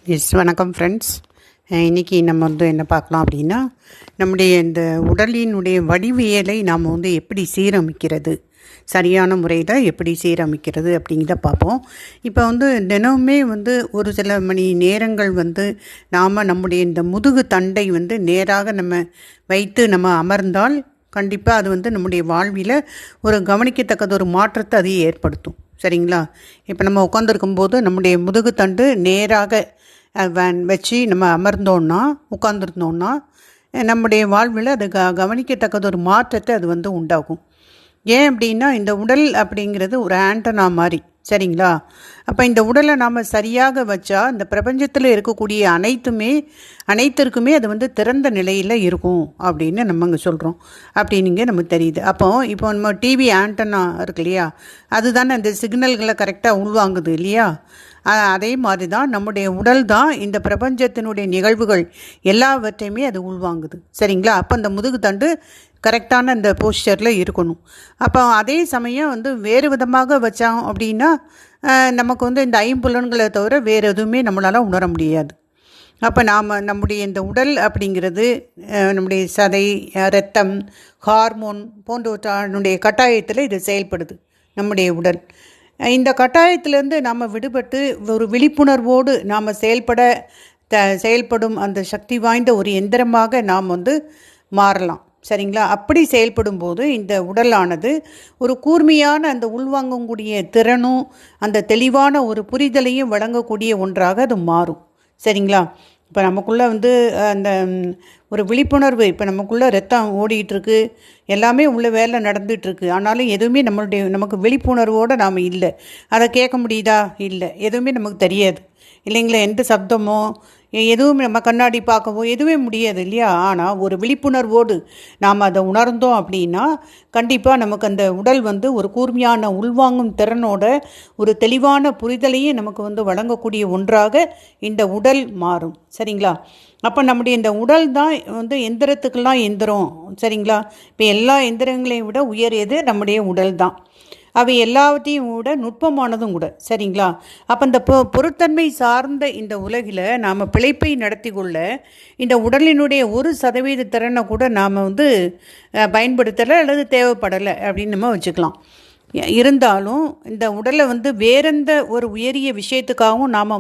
வணக்கம் ஃப்ரெண்ட்ஸ். இன்றைக்கி நம்ம என்ன பார்க்கலாம் அப்படின்னா, நம்முடைய இந்த உடலினுடைய வடிவியலை நாம் எப்படி சீரமைக்கிறது, சரியான முறையில் எப்படி சீரமைக்கிறது அப்படிங்கிறத பார்ப்போம். இப்போ தினமுமே ஒரு சில மணி நேரங்கள் நாம் நம்முடைய இந்த முதுகு தண்டை நேராக நம்ம வைத்து நம்ம அமர்ந்தால் கண்டிப்பாக அது நம்முடைய வாழ்வில் ஒரு கவனிக்கத்தக்கது ஒரு மாற்றத்தை அது ஏற்படுத்தும். சரிங்களா? இப்போ நம்ம உட்காந்துருக்கும்போது நம்முடைய முதுகு தண்டு நேராக வச்சு நம்ம அமர்ந்தோன்னா உட்காந்துருந்தோன்னா நம்முடைய வாழ்வில் அது கவனிக்கத்தக்கது ஒரு மாற்றத்தை அது உண்டாகும். ஏன் அப்படின்னா, இந்த உடல் அப்படிங்கிறது ஒரு ஆண்டனா மாதிரி. சரிங்களா? அப்போ இந்த உடலை நாம் சரியாக வச்சா இந்த பிரபஞ்சத்தில் இருக்கக்கூடிய அனைத்திற்குமே அது திறந்த நிலையில் இருக்கும் அப்படின்னு நம்ம இங்கே சொல்கிறோம் அப்படின்னுங்க நமக்கு தெரியுது. இப்போ நம்ம டிவி ஆண்டனா இருக்கு இல்லையா, அதுதானே அந்த சிக்னல்களை கரெக்டாக உள்வாங்குது இல்லையா? அதே மாதிரி தான் நம்முடைய உடல் தான் இந்த பிரபஞ்சத்தினுடைய நிகழ்வுகள் எல்லாவற்றையுமே அது உள்வாங்குது. சரிங்களா? அப்போ அந்த முதுகு தண்டு கரெக்டான அந்த போஸ்டரில் இருக்கணும். அப்போ அதே சமயம் வேறு விதமாக வச்சோம் அப்படின்னா நமக்கு இந்த ஐம்புலன்களை தவிர வேறு எதுவுமே நம்மளால் உணர முடியாது. அப்போ நம்முடைய இந்த உடல் அப்படிங்கிறது நம்முடைய சதை, இரத்தம், ஹார்மோன் போன்றவற்றினுடைய கட்டாயத்தில் இது செயல்படுது. நம்முடைய உடல் இந்த கட்டாயத்திலேருந்து நாம் விடுபட்டு ஒரு விழிப்புணர்வோடு நாம் செயல்படும் அந்த சக்தி வாய்ந்த ஒரு எந்திரமாக நாம் மாறலாம். சரிங்களா? அப்படி செயல்படும் போது இந்த உடலானது ஒரு கூர்மையான அந்த உள்வாங்கக்கூடிய திறனும் அந்த தெளிவான ஒரு புரிதலையும் வழங்கக்கூடிய ஒன்றாக அது மாறும். சரிங்களா? இப்போ நமக்குள்ளே அந்த ஒரு விழிப்புணர்வு, இப்போ நமக்குள்ளே ரத்தம் ஓடிட்டுருக்கு, எல்லாமே உள்ள வேலை நடந்துகிட்ருக்கு. ஆனாலும் எதுவுமே நமக்கு விழிப்புணர்வோடு நாம் இல்லை. அதை கேட்க முடியுதா? இல்லை. எதுவுமே நமக்கு தெரியாது இல்லைங்களா? எந்த சப்தமோ எதுவும் நம்ம கண்ணாடி பார்க்கவோ எதுவுமே முடியாது இல்லையா? ஆனால் ஒரு விழிப்புணர்வோடு நாம் அதை உணர்ந்தோம் அப்படின்னா கண்டிப்பாக நமக்கு அந்த உடல் ஒரு கூர்மையான உள்வாங்கும் திறனோட ஒரு தெளிவான புரிதலையும் நமக்கு வழங்கக்கூடிய ஒன்றாக இந்த உடல் மாறும். சரிங்களா? அப்போ நம்முடைய இந்த உடல் தான் எந்திரத்துக்கெல்லாம் எந்திரம். சரிங்களா? இப்போ எல்லா எந்திரங்களையும் விட உயரியது நம்முடைய உடல் தான். அவை எல்லாவற்றையும் விட நுட்பமானதும் கூட. சரிங்களா? அப்போ இந்த பொருட்தன்மை சார்ந்த இந்த உலகில் நாம் பிழைப்பை நடத்தி கொள்ள இந்த உடலினுடைய 1% திறனை கூட நாம் பயன்படுத்தலை அல்லது தேவைப்படலை அப்படின்னு நம்ம வச்சுக்கலாம். இருந்தாலும் இந்த உடலை வேறெந்த ஒரு உயரிய விஷயத்துக்காகவும் நாம்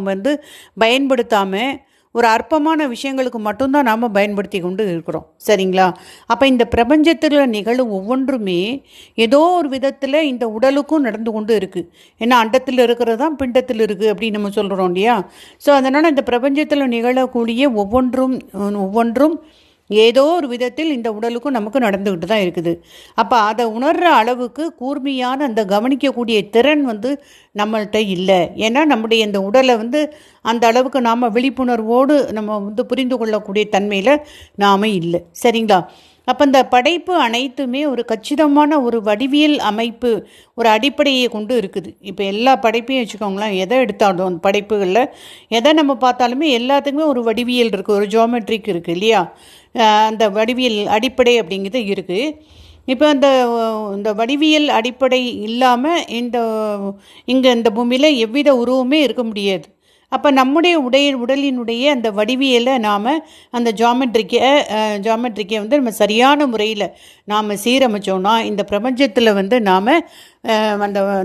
பயன்படுத்தாமல் ஒரு அற்பமான விஷயங்களுக்கு மட்டும்தான் நாம் பயன்படுத்தி கொண்டு இருக்கிறோம். சரிங்களா? அப்போ இந்த பிரபஞ்சத்தில் நிகழும் ஒவ்வொன்றுமே ஏதோ ஒரு விதத்தில் இந்த உடலுக்கும் நடந்து கொண்டு இருக்குது. ஏன்னா அண்டத்தில் இருக்கிறது தான் பிண்டத்தில் இருக்குது அப்படின்னு நம்ம சொல்கிறோம் இல்லையா? ஸோ அதனால் இந்த பிரபஞ்சத்தில் நிகழக்கூடிய ஒவ்வொன்றும் ஏதோ ஒரு விதத்தில் இந்த உடலுக்கும் நமக்கு நடந்துக்கிட்டு தான் இருக்குது. அப்போ அதை உணர்கிற அளவுக்கு கூர்மையான அந்த கவனிக்கக்கூடிய திறன் நம்மள்கிட்ட இல்லை. ஏன்னா நம்முடைய இந்த உடலை அந்த அளவுக்கு நாம் விழிப்புணர்வோடு நம்ம புரிந்து கொள்ளக்கூடிய தன்மையில் நாம் இல்லை. சரிங்களா? அப்போ இந்த படைப்பு அனைத்துமே ஒரு கச்சிதமான ஒரு வடிவியல் அமைப்பு, ஒரு அடிப்படையை கொண்டு இருக்குது. இப்போ எல்லா படைப்பையும் வச்சுக்கோங்களேன், எதை எடுத்தாலும் அந்த படைப்புகளில் எதை நம்ம பார்த்தாலுமே எல்லாத்துக்குமே ஒரு வடிவியல் இருக்குது, ஒரு ஜியோமெட்ரிக் இருக்குது இல்லையா? அந்த வடிவியல் அடிப்படை அப்படிங்கிறது இருக்குது. இப்போ இந்த வடிவியல் அடிப்படை இல்லாமல் இங்கே இந்த பூமியில் எவ்வித உருவமே இருக்க முடியாது. அப்போ நம்முடைய உடலினுடைய அந்த வடிவியலை நாம் அந்த ஜாமெட்ரிக்கை நம்ம சரியான முறையில் நாம் சீரமைச்சோன்னா இந்த பிரபஞ்சத்தில் நாம்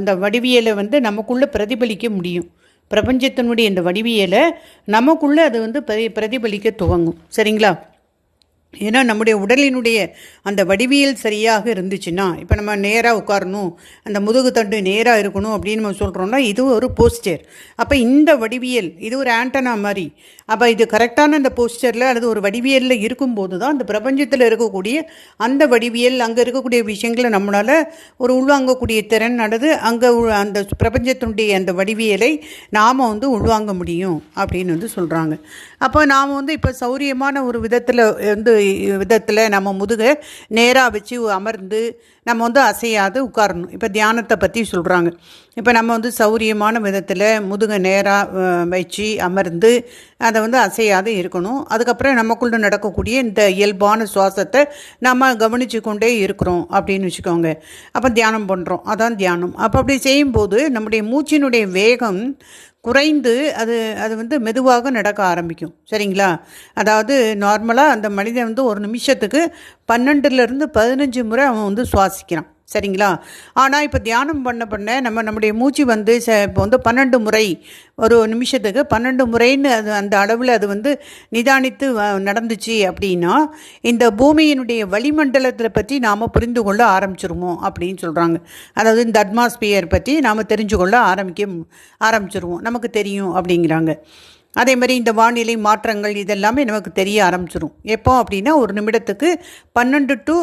அந்த வடிவியலை நமக்குள்ளே பிரதிபலிக்க முடியும். பிரபஞ்சத்தினுடைய இந்த வடிவியலை நமக்குள்ளே அது பிரதிபலிக்க துவங்கும். சரிங்களா? ஏன்னா நம்முடைய உடலினுடைய அந்த வடிவியல் சரியாக இருந்துச்சுன்னா, இப்போ நம்ம நேராக உட்காரணும், அந்த முதுகு தண்டு நேராக இருக்கணும் அப்படின்னு நம்ம சொல்கிறோம்னா இது ஒரு போஸ்டர். அப்போ இந்த வடிவியல் இது ஒரு ஆண்டனா மாதிரி. அப்போ இது கரெக்டான அந்த போஸ்டரில் அல்லது ஒரு வடிவியலில் இருக்கும்போது தான் அந்த பிரபஞ்சத்தில் இருக்கக்கூடிய அந்த வடிவியல், அங்கே இருக்கக்கூடிய விஷயங்களை நம்மளால் ஒரு உள்வாங்கக்கூடிய திறன் அல்லது அங்கே அந்த பிரபஞ்சத்தினுடைய அந்த வடிவியலை நாம் உள்வாங்க முடியும் அப்படின்னு சொல்கிறாங்க. அப்போ நாம் இப்போ சௌரியமான ஒரு விதத்தில் நம்ம முதுகை நேராக வச்சு அமர்ந்து நம்ம அசையாது உட்காரணும். இப்போ தியானத்தை பற்றி சொல்கிறாங்க. இப்போ நம்ம சௌரியமான விதத்தில் முதுகை நேராக வச்சு அமர்ந்து அதை வந்து அசையாது இருக்கணும். அதுக்கப்புறம் நமக்குள்ளே நடக்கக்கூடிய இந்த இயல்பான சுவாசத்தை நம்ம கவனித்து கொண்டே இருக்கிறோம் அப்படின்னு வச்சுக்கோங்க. அப்போ தியானம் பண்ணுறோம், அதான் தியானம். அப்போ அப்படி செய்யும்போது நம்முடைய மூச்சினுடைய வேகம் குறைந்து அது அது வந்து மெதுவாக நடக்க ஆரம்பிக்கும். சரிங்களா? அதாவது நார்மலாக அந்த மனிதன் வந்து ஒரு நிமிஷத்துக்கு 12லேருந்து 15 முறை அவன் வந்து சுவாசிக்கிறான். சரிங்களா? ஆனால் இப்போ தியானம் பண்ண நம்முடைய மூச்சு வந்து இப்போ வந்து 12 முறை, ஒரு நிமிஷத்துக்கு 12 முறைன்னு அது அந்த அளவில் அது வந்து நிதானித்து நடந்துச்சு அப்படின்னா இந்த பூமியினுடைய வளிமண்டலத்தில் பற்றி நாம் புரிந்து கொள்ள ஆரம்பிச்சிருவோம் அப்படின்னு சொல்கிறாங்க. அதாவது இந்த அட்மாஸ்பியர் பற்றி நாம் தெரிஞ்சு கொள்ள ஆரம்பிச்சிருவோம், நமக்கு தெரியும் அப்படிங்கிறாங்க. அதே மாதிரி இந்த வானிலை மாற்றங்கள் இதெல்லாமே நமக்கு தெரிய ஆரம்பிச்சிடும். எப்போ அப்படின்னா ஒரு நிமிடத்துக்கு 12 டு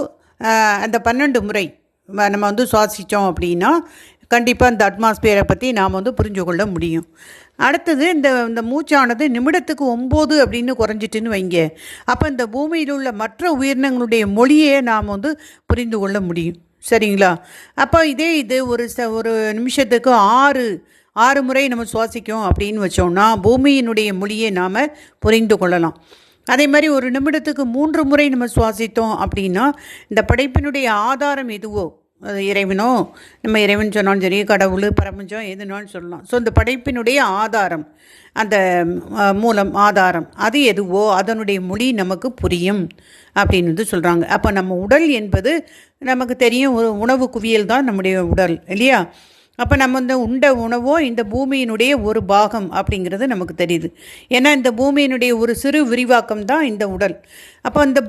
அந்த 12 முறை நம்ம வந்து சுவாசித்தோம் அப்படின்னா கண்டிப்பாக இந்த அட்மாஸ்பியரை பற்றி நாம் வந்து புரிஞ்சு கொள்ள முடியும். அடுத்தது இந்த மூச்சானது நிமிடத்துக்கு 9 அப்படின்னு குறைஞ்சிட்டுன்னு வைங்க. அப்போ இந்த பூமியில் உள்ள மற்ற உயிரினங்களுடைய மொழியை நாம் வந்து புரிந்து கொள்ள முடியும். சரிங்களா? அப்போ இது ஒரு நிமிஷத்துக்கு 6 முறை நம்ம சுவாசிக்கும் அப்படின்னு வச்சோம்னா பூமியினுடைய மொழியை நாம் புரிந்து கொள்ளலாம். அதே மாதிரி ஒரு நிமிடத்துக்கு 3 முறை நம்ம சுவாசித்தோம் அப்படின்னா இந்த படைப்பினுடைய ஆதாரம் எதுவோ, அது இறைவனோ, நம்ம இறைவன் சொன்னாலும் சரி, கடவுள், பிரபஞ்சம் எதுனாலும் சொல்லலாம். ஸோ இந்த படைப்பினுடைய ஆதாரம், அந்த மூலம் ஆதாரம் அது எதுவோ அதனுடைய மொழி நமக்கு புரியும் அப்படின்னு வந்து சொல்கிறாங்க. அப்போ நம்ம உடல் என்பது நமக்கு தெரியும், ஒரு உணவு குவியல் தான் நம்முடைய உடல் இல்லையா? அப்போ நம்ம இந்த உண்ட உணவோ இந்த பூமியினுடைய ஒரு பாகம் அப்படிங்கிறது நமக்கு தெரியுது. ஏன்னா இந்த பூமியினுடைய ஒரு சிறு விரிவாக்கம் தான் இந்த உடல். அப்போ இந்த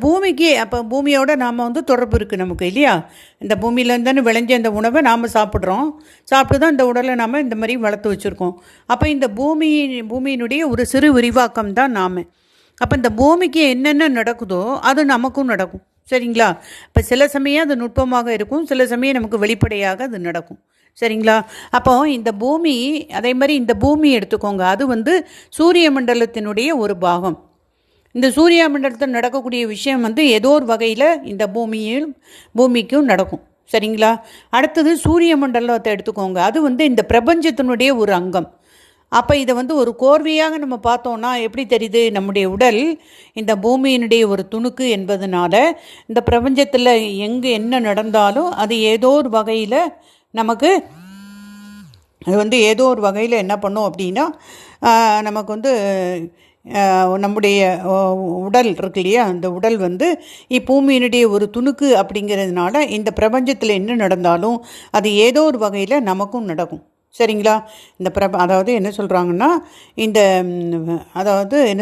பூமியோட நாம் வந்து தொடர்பு இருக்குது நமக்கு இல்லையா? இந்த பூமியிலேருந்தானே விளைஞ்ச இந்த உணவை நாம் சாப்பிட்டு தான் இந்த உடலை நாம் இந்த மாதிரி வளர்த்து வச்சுருக்கோம். அப்போ இந்த பூமியினுடைய ஒரு சிறு விரிவாக்கம் தான் நாம். அப்போ இந்த பூமிக்கு என்னென்ன நடக்குதோ அது நமக்கும் நடக்கும். சரிங்களா? இப்போ சில சமயம் அது நுட்பமாக இருக்கும், சில சமயம் நமக்கு வெளிப்படையாக அது நடக்கும். சரிங்களா? அப்போ இந்த பூமி, அதே மாதிரி இந்த பூமி எடுத்துக்கோங்க, அது வந்து சூரிய மண்டலத்தினுடைய ஒரு பாகம். இந்த சூரிய மண்டலத்தில் நடக்கக்கூடிய விஷயம் வந்து ஏதோ ஒரு வகையில் இந்த பூமிக்கும் நடக்கும். சரிங்களா? அடுத்தது சூரிய மண்டலத்தை எடுத்துக்கோங்க, அது வந்து இந்த பிரபஞ்சத்தினுடைய ஒரு அங்கம். அப்போ இதை வந்து ஒரு கோர்வையாக நம்ம பார்த்தோன்னா எப்படி தெரியுது? நம்முடைய உடல் இந்த பூமியினுடைய ஒரு துணுக்கு என்பதனால இந்த பிரபஞ்சத்தில் எங்கே என்ன நடந்தாலும் அது ஏதோ ஒரு வகையில் நமக்கு அது வந்து ஏதோ ஒரு வகையில் என்ன பண்ணும் அப்படின்னா நமக்கு வந்து நம்முடைய உடல் இருக்கு இல்லையா, அந்த உடல் வந்து இப்பூமியினுடைய ஒரு துணுக்கு அப்படிங்கிறதுனால இந்த பிரபஞ்சத்தில் என்ன நடந்தாலும் அது ஏதோ ஒரு வகையில் நமக்கும் நடக்கும். சரிங்களா? அதாவது என்ன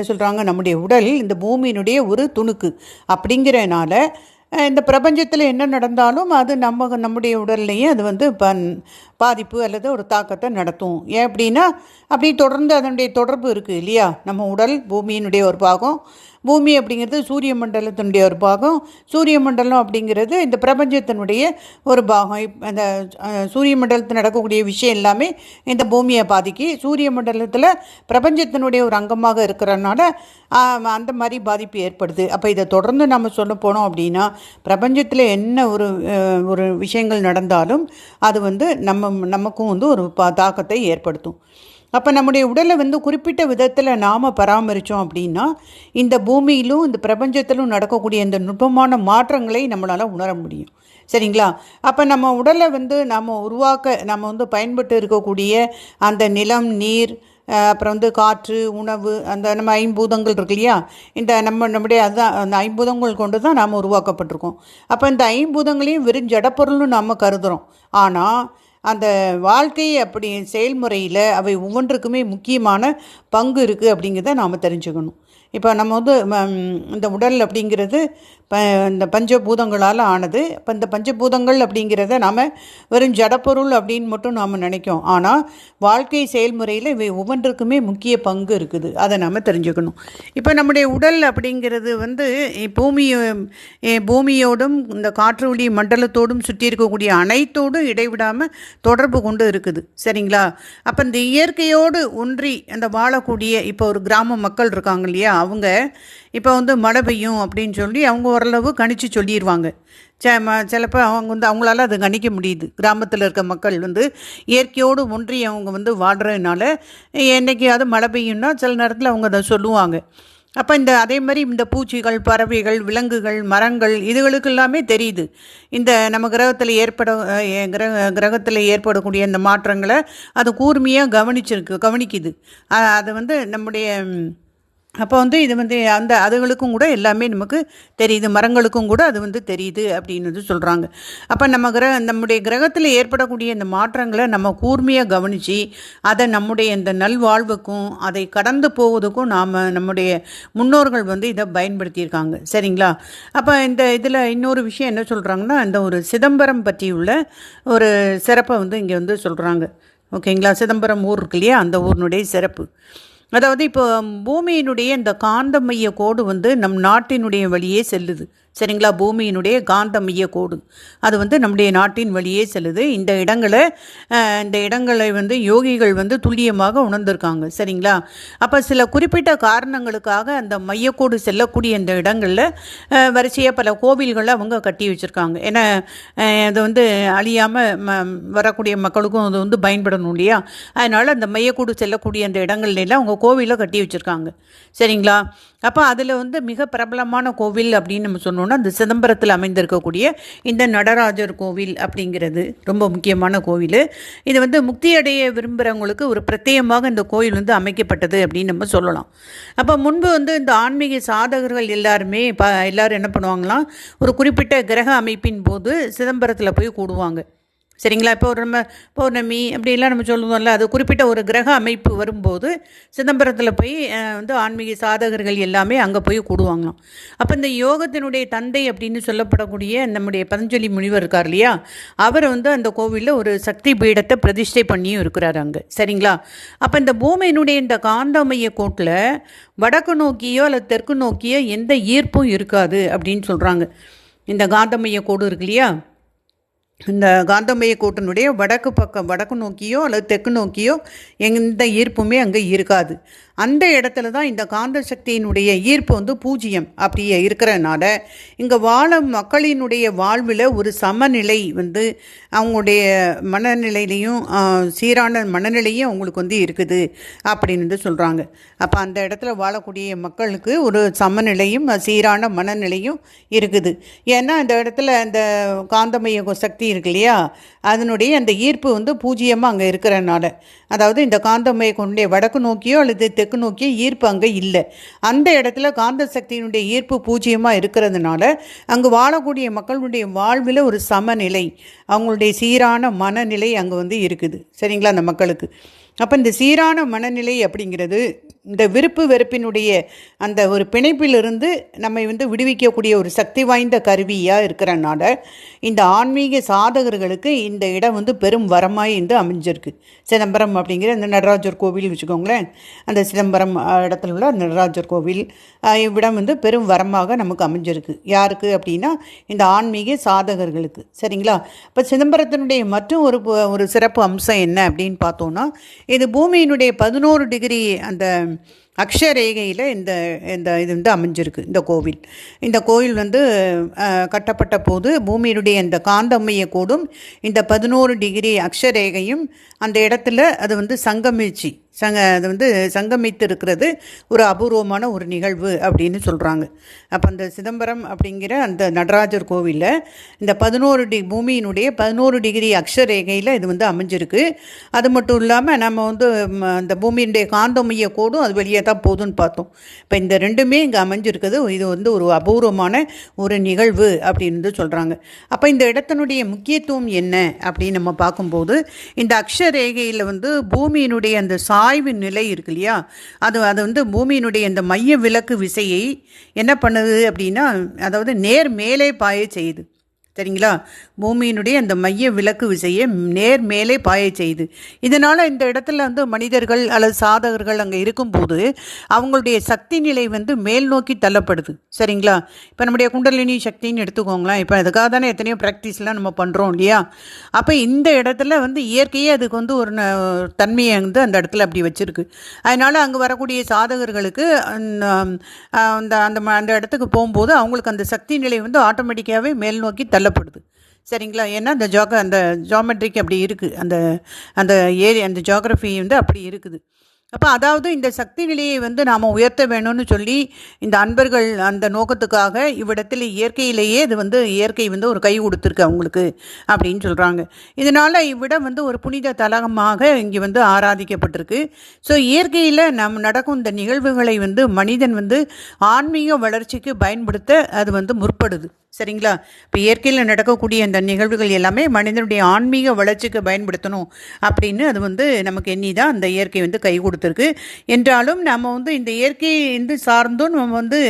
சொல்கிறாங்கன்னா நம்முடைய உடல் இந்த பூமியினுடைய ஒரு துணுக்கு அப்படிங்கிறனால இந்த பிரபஞ்சத்தில் என்ன நடந்தாலும் அது நம்முடைய உடல்லையும் அது வந்து பாதிப்பு அல்லது ஒரு தாக்கத்தை நடத்தும். ஏன் அப்படின்னா அப்படி தொடர்ந்து அதனுடைய தொடர்பு இருக்குது இல்லையா? நம்ம உடல் பூமியினுடைய ஒரு பாகம், பூமி அப்படிங்கிறது சூரிய மண்டலத்தினுடைய ஒரு பாகம், சூரிய மண்டலம் அப்படிங்கிறது இந்த பிரபஞ்சத்தினுடைய ஒரு பாகம். அந்த சூரிய மண்டலத்தில் நடக்கக்கூடிய விஷயம் எல்லாமே இந்த பூமியை பாதிக்கி சூரிய மண்டலத்தில் பிரபஞ்சத்தினுடைய ஒரு அங்கமாக இருக்கிறனால அந்த மாதிரி பாதிப்பு ஏற்படுது. அப்போ இதை தொடர்ந்து நம்ம சொல்ல போனோம் அப்படின்னா பிரபஞ்சத்தில் என்ன ஒரு விஷயங்கள் நடந்தாலும் அது வந்து நமக்கும் வந்து ஒரு தாக்கத்தை ஏற்படுத்தும். அப்போ நம்முடைய உடலை வந்து குறிப்பிட்ட விதத்தில் நாம் பராமரித்தோம் அப்படின்னா இந்த பூமியிலும் இந்த பிரபஞ்சத்திலும் நடக்கக்கூடிய இந்த நுட்பமான மாற்றங்களை நம்மளால் உணர முடியும். சரிங்களா? அப்போ நம்ம உடலை வந்து நம்ம வந்து பயன்பட்டு இருக்கக்கூடிய அந்த நிலம், நீர், அப்புறம் வந்து காற்று, உணவு, அந்த நம்ம ஐம்பூதங்கள் இருக்கு இல்லையா, நம்முடைய அதுதான் அந்த ஐம்பூதங்கள் கொண்டு தான் நாம் உருவாக்கப்பட்டிருக்கோம். அப்போ இந்த ஐம்பூதங்களையும் வெறும் ஜடப்பொருள்னு நாம் கருதுகிறோம். ஆனால் அந்த வாழ்க்கை அப்படி செயல்முறையில் அவை ஒவ்வொன்றுக்குமே முக்கியமான பங்கு இருக்குது அப்படிங்கிறத நாம் தெரிஞ்சுக்கணும். இப்போ நம்ம வந்து இந்த உடல் அப்படிங்கிறது இந்த பஞ்சபூதங்களால் ஆனது. இப்போ இந்த பஞ்சபூதங்கள் அப்படிங்கிறத நாம் வெறும் ஜடப்பொருள் அப்படின்னு மட்டும் நாம் நினைக்கும். ஆனால் வாழ்க்கை செயல்முறையில் இவை ஒவ்வொன்றுக்குமே முக்கிய பங்கு இருக்குது, அதை நாம் தெரிஞ்சுக்கணும். இப்போ நம்முடைய உடல் அப்படிங்கிறது வந்து பூமியோடும் இந்த காற்று ஒளி மண்டலத்தோடும் சுற்றி இருக்கக்கூடிய அனைத்தோடும் இடைவிடாமல் தொடர்பு கொண்டு இருக்குது. சரிங்களா? அப்போ இந்த இயற்கையோடு ஒன்றி அந்த வாழக்கூடிய இப்போ ஒரு கிராம மக்கள் இருக்காங்க இல்லையா, அவங்க இப்போ வந்து மழை பெய்யும் அப்படின்னு சொல்லி அவங்க ஓரளவு கணிச்சு சொல்லிடுவாங்க. சிலப்போ அவங்க வந்து அவங்களால அதை கணிக்க முடியுது. கிராமத்தில் இருக்க மக்கள் வந்து இயற்கையோடு ஒன்றி அவங்க வந்து வாழ்கிறதுனால என்றைக்கையாவது மழை பெய்யும்னா சில நேரத்தில் அவங்க அதை சொல்லுவாங்க. அப்போ அதே மாதிரி இந்த பூச்சிகள், பறவைகள், விலங்குகள், மரங்கள் இதுகளுக்கு எல்லாமே தெரியுது. இந்த நம்ம கிரகத்தில் ஏற்படக்கூடிய இந்த மாற்றங்களை அது கூர்மையாக கவனிக்குது. அது வந்து நம்முடைய அப்போ வந்து இது வந்து அதுகளுக்கும் கூட எல்லாமே நமக்கு தெரியுது, மரங்களுக்கும் கூட அது வந்து தெரியுது அப்படின்னு வந்து சொல்கிறாங்க. அப்போ நம்முடைய கிரகத்தில் ஏற்படக்கூடிய இந்த மாற்றங்களை நம்ம கூர்மையாக கவனித்து அதை நம்முடைய இந்த நல்வாழ்வுக்கும் அதை கடந்து போவதுக்கும் நம்முடைய முன்னோர்கள் வந்து இதை பயன்படுத்தியிருக்காங்க. சரிங்களா? அப்போ இதில் இன்னொரு விஷயம் என்ன சொல்கிறாங்கன்னா, இந்த ஒரு சிதம்பரம் பற்றியுள்ள ஒரு சிறப்பை வந்து இங்கே வந்து சொல்கிறாங்க. ஓகேங்களா? சிதம்பரம் ஊர் இருக்கு இல்லையா, அந்த ஊரினுடைய சிறப்பு. அதாவது இப்போ பூமியினுடைய இந்த காந்த மைய கோடு வந்து நம் நாட்டினுடைய வழியே செல்லுது. சரிங்களா? பூமியினுடைய காந்த மைய கோடு அது வந்து நம்முடைய நாட்டின் வழியே செல்லுது. இந்த இடங்களை வந்து யோகிகள் வந்து துல்லியமாக உணர்ந்திருக்காங்க. சரிங்களா? அப்போ சில குறிப்பிட்ட காரணங்களுக்காக அந்த மையக்கோடு செல்லக்கூடிய இந்த இடங்களில் வரிசையாக பல கோவில்களை அவங்க கட்டி வச்சுருக்காங்க. ஏன்னா அது வந்து அழியாமல் வரக்கூடிய மக்களுக்கும் அது வந்து பயன்படணும் இல்லையா, அதனால் அந்த மையக்கோடு செல்லக்கூடிய அந்த இடங்கள்லாம் அவங்க கோவிலை கட்டி வச்சுருக்காங்க. சரிங்களா? அப்போ அதில் வந்து மிக பிரபலமான கோவில் அப்படின்னு நம்ம சொன்னோன்னா அந்த சிதம்பரத்தில் அமைந்திருக்கக்கூடிய இந்த நடராஜர் கோவில் அப்படிங்கிறது ரொம்ப முக்கியமான கோவில். இது வந்து முக்தி அடைய விரும்புகிறவங்களுக்கு ஒரு பிரத்யேகமாக இந்த கோயில் வந்து அமைக்கப்பட்டது அப்படின்னு நம்ம சொல்லலாம். அப்போ முன்பு வந்து இந்த ஆன்மீக சாதகர்கள் எல்லாரும் என்ன பண்ணுவாங்களாம், ஒரு குறிப்பிட்ட கிரக அமைப்பின் போது சிதம்பரத்தில் போய் கூடுவாங்க. சரிங்களா? இப்போ நம்ம பௌர்ணமி அப்படிலாம் நம்ம சொல்லுவோம்ல, அது குறிப்பிட்ட ஒரு கிரக அமைப்பு வரும்போது சிதம்பரத்தில் போய் வந்து ஆன்மீக சாதகர்கள் எல்லாமே அங்கே போய் கூடுவாங்களாம். அப்போ இந்த யோகத்தினுடைய தந்தை அப்படின்னு சொல்லப்படக்கூடிய நம்முடைய பதஞ்சலி முனிவர் இருக்கார் இல்லையா, அவர் வந்து அந்த கோவிலில் ஒரு சக்தி பீடத்தை பிரதிஷ்டை பண்ணியும் இருக்கிறார் அங்கே. சரிங்களா? அப்போ இந்த பூமியினுடைய இந்த காந்தமைய கோட்டில் வடக்கு நோக்கியோ அல்லது தெற்கு நோக்கியோ எந்த ஈர்ப்பும் இருக்காது அப்படின்னு சொல்கிறாங்க. இந்த காந்தமைய கோடு இருக்கு இல்லையா, இந்த காந்தமய கோட்டினுடைய வடக்கு நோக்கியோ அல்லது தெற்கு நோக்கியோ எந்த ஈர்ப்புமே அங்கே இருக்காது. அந்த இடத்துல தான் இந்த காந்த சக்தியினுடைய ஈர்ப்பு வந்து 0 அப்படியே இருக்கிறதுனால இங்கே மக்களினுடைய வாழ்வில் ஒரு சமநிலை வந்து அவங்களுடைய மனநிலையிலையும் சீரான மனநிலையும் அவங்களுக்கு வந்து இருக்குது அப்படின்னு சொல்கிறாங்க. அப்போ அந்த இடத்துல வாழக்கூடிய மக்களுக்கு ஒரு சமநிலையும் சீரான மனநிலையும் இருக்குது. ஏன்னா இந்த இடத்துல அந்த காந்தமய சக்தி இருக்கு இல்லையா, அதனுடைய அந்த ஈர்ப்பு வந்து 0 அங்கே இருக்கிறதுனால, அதாவது இந்த காந்தமய கொண்டே வடக்கு நோக்கியோ அல்லது தெற்கு நோக்கியோ ஈர்ப்பு அங்கே இல்லை. அந்த இடத்துல காந்த சக்தியினுடைய ஈர்ப்பு 0 இருக்கிறதுனால அங்கு வாழக்கூடிய மக்களுடைய வாழ்வில் ஒரு சமநிலை, அவங்களுடைய சீரான மனநிலை அங்கே வந்து இருக்குது. சரிங்களா? அந்த மக்களுக்கு அப்போ இந்த சீரான மனநிலை அப்படிங்கிறது இந்த விருப்பு வெறுப்பினுடைய அந்த ஒரு பிணைப்பிலிருந்து நம்மை வந்து விடுவிக்கக்கூடிய ஒரு சக்தி வாய்ந்த கருவியாக இருக்கிறனால இந்த ஆன்மீக சாதகர்களுக்கு இந்த இடம் வந்து பெரும் வரமாய் வந்து அமைஞ்சிருக்கு. சிதம்பரம் அப்படிங்கிற அந்த நடராஜர் கோவில் வச்சுக்கோங்களேன், அந்த சிதம்பரம் இடத்துல உள்ள நடராஜர் கோவில் இவ்விடம் வந்து பெரும் வரமாக நமக்கு அமைஞ்சிருக்கு. யாருக்கு அப்படின்னா இந்த ஆன்மீக சாதகர்களுக்கு. சரிங்களா? இப்போ சிதம்பரத்தினுடைய மற்றும் ஒரு சிறப்பு அம்சம் என்ன அப்படின்னு பார்த்தோன்னா, இது பூமியினுடைய 11 டிகிரி அந்த அக்ஷரேகையில் இது வந்து அமைஞ்சிருக்கு. இந்த கோவில் வந்து கட்டப்பட்ட போது பூமியினுடைய இந்த காந்தமைய கோடும் இந்த 11 டிகிரி அக்ஷரேகையும் அந்த இடத்துல அது வந்து அது வந்து சங்கமித்து இருக்கிறது ஒரு அபூர்வமான ஒரு நிகழ்வு அப்படின்னு சொல்கிறாங்க. அப்போ அந்த சிதம்பரம் அப்படிங்கிற அந்த நடராஜர் கோவிலில் இந்த பூமியினுடைய 11 டிகிரி அக்ஷரேகையில் இது வந்து அமைஞ்சிருக்கு. அது மட்டும் இல்லாமல் நம்ம வந்து அந்த பூமியினுடைய காந்தமைய கோடும் அது வெளியே தான் போகுதுன்னு பார்த்தோம். இப்போ இந்த ரெண்டுமே இங்கே அமைஞ்சிருக்குது. இது வந்து ஒரு அபூர்வமான ஒரு நிகழ்வு அப்படின்னு சொல்கிறாங்க. அப்போ இந்த இடத்தினுடைய முக்கியத்துவம் என்ன அப்படின்னு நம்ம பார்க்கும்போது, இந்த அக்ஷரேகையில் வந்து பூமியினுடைய அந்த சாய்வு நிலை இருக்கு இல்லையா, அது வந்து பூமியினுடைய இந்த மைய விலக்கு விசையை என்ன பண்ணுது அப்படின்னா, அதாவது நேர் மேலே பாய செய்யுது. சரிங்களா? பூமியினுடைய அந்த மைய விலக்கு விசையை நேர் மேலே பாய செய்யுது. இதனால் இந்த இடத்துல வந்து மனிதர்கள் அல்லது சாதகர்கள் அங்கே இருக்கும்போது அவங்களுடைய சக்தி நிலை வந்து மேல் நோக்கி தள்ளப்படுது. சரிங்களா? இப்போ நம்முடைய குண்டலினி சக்தின்னு எடுத்துக்கோங்களேன். இப்போ அதுக்காக தானே எத்தனையோ ப்ராக்டிஸ்லாம் நம்ம பண்ணுறோம் இல்லையா? அப்போ இந்த இடத்துல வந்து இயற்கையே அதுக்கு வந்து ஒரு தன்மையை வந்து அந்த இடத்துல அப்படி வச்சுருக்கு. அதனால் அங்கே வரக்கூடிய சாதகர்களுக்கு அந்த அந்த அந்த இடத்துக்கு போகும்போது அவங்களுக்கு அந்த சக்தி நிலை வந்து ஆட்டோமேட்டிக்காகவே மேல் நோக்கி தள்ளப்படுது. சரிங்களா? ஏன்னா அந்த ஜியாமெட்ரிக்கு அப்படி இருக்குது. அந்த அந்த அந்த ஜியாகிரஃபி வந்து அப்படி இருக்குது. அப்போ அதாவது இந்த சக்தி நிலையை வந்து நாம் உயர்த்த வேணும்னு சொல்லி இந்த அன்பர்கள் அந்த நோக்கத்துக்காக இவ்விடத்தில் இயற்கையிலேயே இது வந்து இயற்கை வந்து ஒரு கை கொடுத்துருக்கு அவங்களுக்கு அப்படின்னு சொல்கிறாங்க. இதனால் இவ்விடம் வந்து ஒரு புனித தலமாக இங்கே வந்து ஆராதிக்கப்பட்டிருக்கு. ஸோ இயற்கையில் நடக்கும் இந்த நிகழ்வுகளை வந்து மனிதன் வந்து ஆன்மீக வளர்ச்சிக்கு பயன்படுத்த அது வந்து முற்படுது. சரிங்களா? இப்போ இயற்கையில் நடக்கக்கூடிய அந்த நிகழ்வுகள் எல்லாமே மனிதனுடைய ஆன்மீக வளர்ச்சிக்கு பயன்படுத்தணும் அப்படின்னு அது வந்து நமக்கு எண்ணி தான் அந்த இயற்கை வந்து கை கொடுத்துருக்கு. என்றாலும் நம்ம வந்து இந்த இயற்கையை வந்து சார்ந்தும் நம்ம வந்து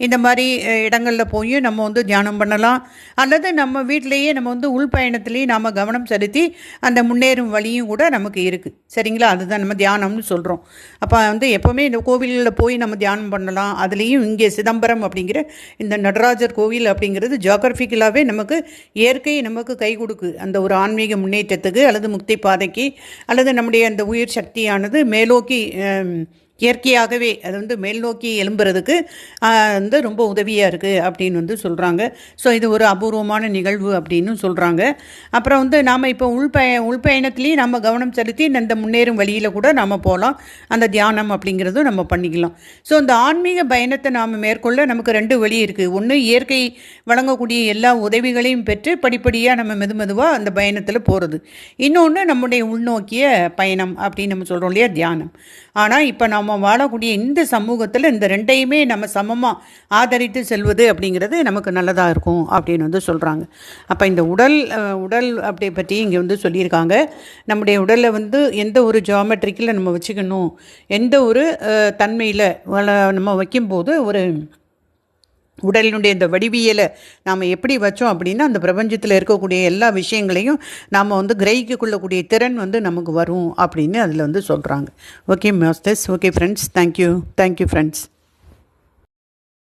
இந்த மாதிரி இடங்களில் போய் நம்ம வந்து தியானம் பண்ணலாம். அல்லது நம்ம வீட்டிலேயே நம்ம வந்து உள்பயணத்திலேயே நாம் கவனம் செலுத்தி அந்த முன்னேறும் வழியும் கூட நமக்கு இருக்குது. சரிங்களா? அதுதான் நம்ம தியானம்னு சொல்கிறோம். அப்போ வந்து எப்போவுமே இந்த கோவிலில் போய் நம்ம தியானம் பண்ணலாம். அதுலேயும் இங்கே சிதம்பரம் அப்படிங்கிற இந்த நடராஜர் கோவில் அப்படிங்கிறது ஜியாகிரபிக்கலாகவே நமக்கு இயற்கை நமக்கு கை கொடுக்கு அந்த ஒரு ஆன்மீக முன்னேற்றத்துக்கு அல்லது முக்தி பாதைக்கு அல்லது நம்முடைய அந்த உயிர் சக்தியானது மேலோக்கி இயற்கையாகவே அது வந்து மேல் நோக்கி எழும்புறதுக்கு வந்து ரொம்ப உதவியாக இருக்குது அப்படின்னு வந்து சொல்கிறாங்க. ஸோ இது ஒரு அபூர்வமான நிகழ்வு அப்படின்னு சொல்கிறாங்க. அப்புறம் வந்து நாம் இப்போ உள்பயணத்துலேயும் நம்ம கவனம் செலுத்தி இந்த முன்னேறும் வழியில் கூட நாம் போகலாம். அந்த தியானம் அப்படிங்கிறதும் நம்ம பண்ணிக்கலாம். ஸோ அந்த ஆன்மீக பயணத்தை நாம் மேற்கொள்ள நமக்கு 2 வழி இருக்குது. ஒன்று, இயற்கை வழங்கக்கூடிய எல்லா உதவிகளையும் பெற்று படிப்படியாக நம்ம மெதுவாக அந்த பயணத்தில் போகிறது. இன்னொன்று நம்முடைய உள்நோக்கிய பயணம் அப்படின்னு நம்ம சொல்கிறோம் இல்லையா, தியானம். ஆனால் இப்போ நம்ம வாழக்கூடிய இந்த சமூகத்தில் இந்த 2யுமே நம்ம சமமாக ஆதரித்து செல்வது அப்படிங்கிறது நமக்கு நல்லதாக இருக்கும் அப்படின்னு வந்து சொல்கிறாங்க. அப்போ இந்த உடல் அப்படி பற்றி இங்கே வந்து சொல்லியிருக்காங்க. நம்முடைய உடலை வந்து எந்த ஒரு ஜியாமெட்ரிக்கில் நம்ம வச்சுக்கணும், எந்த ஒரு தன்மையில் நம்ம வைக்கும்போது ஒரு உடலினுடைய இந்த வடிவியலை நாம் எப்படி வச்சோம் அப்படின்னா அந்த பிரபஞ்சத்தில் இருக்கக்கூடிய எல்லா விஷயங்களையும் நாம் வந்து கிரகிக்க கொள்ளக்கூடிய திறன் வந்து நமக்கு வரும் அப்படின்னு அதில் வந்து சொல்கிறாங்க. Okay masters, okay friends, thank you friends.